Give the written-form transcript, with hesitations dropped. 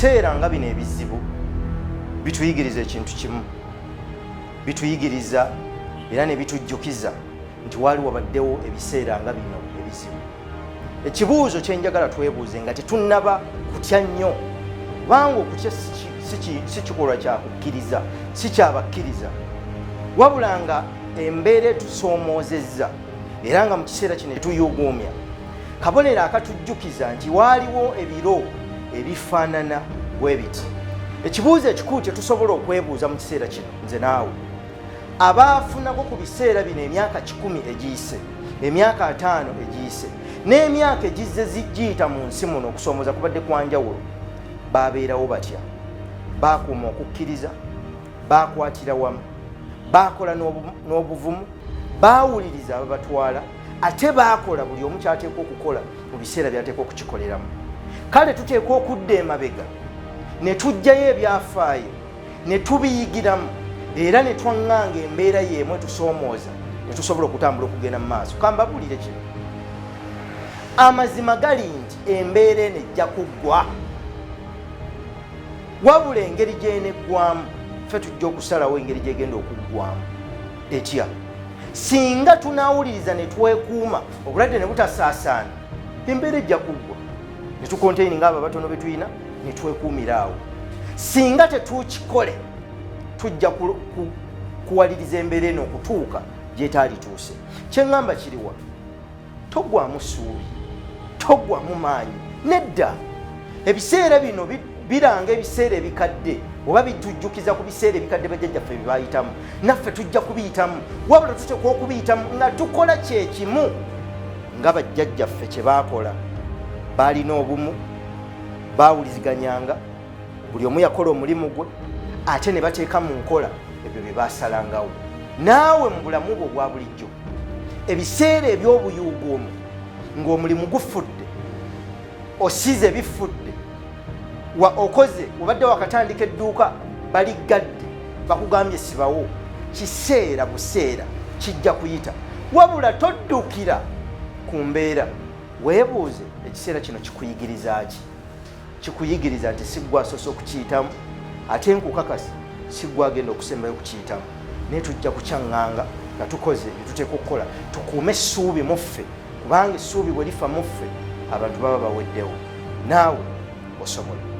ebiseera nga bino ebizibu bituyigiriza ekintu kimu, bituyigiriza era ne bitujjukiza nti wali wabaddewo ebiseera nga bino ebizibu. Ekibuuzo kye njagala twebuuze nga tetunnaba kutya nnyo, kubanga okutya si kikolwa kya kukkiriza, si kyabakkiriza, wabula nga embeera etusoomoozezza era nga mu kiseera kino tuyuguumya. Kabonero akatujjukiza nti waaliwo ebiro ebifaanana bwe biti. Ekibuuzo ekikulu kye tusobola okwebuuza mu kiseera kino, nze naawe, abaafunako ku biseera bino emyaka 10 egiyise, emyaka 5 egiyise, n'emyaka egizze giyita mu nsi muno okusoomooza kubadde kwa njawulo, baabeerawo batya? Baakuuma okukkiriza, baakwatira wamu, baakola n'obuvumu, baawuliriza ababatwala, ate baakola buli omu kyateekwa okukola mu biseera byateekwa okukikoleramu. Kale tuteekwa okudda emabega ne tuggyayo ebyafaayo ne tubiyigiramu era ne twaŋŋanga embeera y'emu etusoomooza ne tusobola okutambula okugenda mu maaso. Kambabuulire kino, amazima gali nti embeera eno ejja kuggwa, wabula engeri gy'eneggwamu ffe tujja okusalawo engeri gy'egenda okuggwamu etya. Singa tunaawuliriza ne twekuuma obulwadde ne butasaasaana, embeera ejja kuggwa, ne tukonteyini abo abatono be tulina ne twekuumira awo. Singa tetukikole tujja kuwaliriza embeera eno okutuuka gy'etaalituuse. Kye ŋŋamba kiriwa? Toggwamu ssuubi, toggwamu maanyi, nedda. Ebiseera bino biranga ebiseera ebikadde oba bitujjukiza ku biseera ebikadde bajjajjaffe bye baayitamu, naffe tujja kubiyitamu, wabula tuteekwa okubiyitamu nga tukola kyekimu nga bajjajjaffe kye baakola. Baalina obumu, baawuliziganyanga, buli omu yakola omulimu gwe, ate ne bateeka mu nkola ebyo bye baasalangawo. Naawe mu bulamu bwo obwa bulijjo, ebiseera eby'obuyuuguumu ng'omulimu gufudde, osize bifudde, okoze obadde wakatandika edduuka baliggadde, bakugambye sibawo, kiseera buseera kijja kuyita, wabula toddukira ku mbeera. Weebuuze, ekiseera kino kikuyigiriza ki? Kikuyigiriza nti si ggwe asoose okukiyitamu, ate nkukakasa si ggwe agenda okusembayo okukiyitamu. Naye tujja kukyaŋŋanga nga tukoze bye tuteekwa okukola. Tukuume essuubi mu ffe, kubanga essuubi bwe lifa mu ffe abantu baba baweddewo. Naawe osobola.